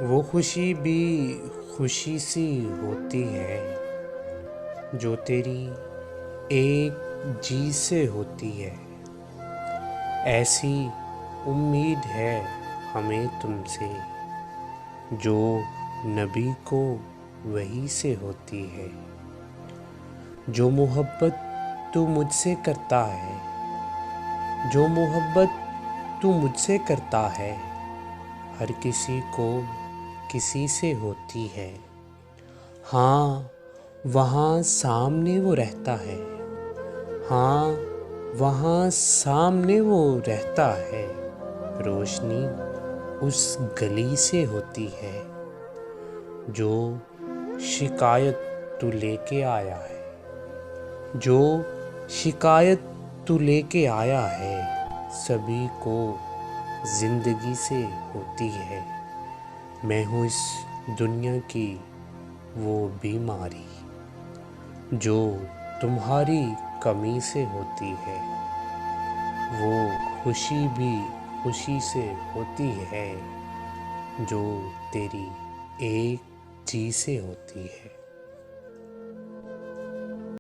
वो खुशी भी खुशी सी होती है जो तेरी एक जी से होती है। ऐसी उम्मीद है हमें तुमसे जो नबी को वही से होती है। जो मोहब्बत तू मुझसे करता है, जो मोहब्बत तू मुझसे करता है, हर किसी को किसी से होती है। हाँ, वहाँ सामने वो रहता है, हाँ वहाँ सामने वो रहता है। रोशनी उस गली से होती है जो शिकायत तू लेके आया है, जो शिकायत तू लेके आया है। सभी को जिंदगी से होती है। मैं हूँ इस दुनिया की वो बीमारी जो तुम्हारी कमी से होती है। वो खुशी भी खुशी से होती है जो तेरी एक चीज़ से होती है।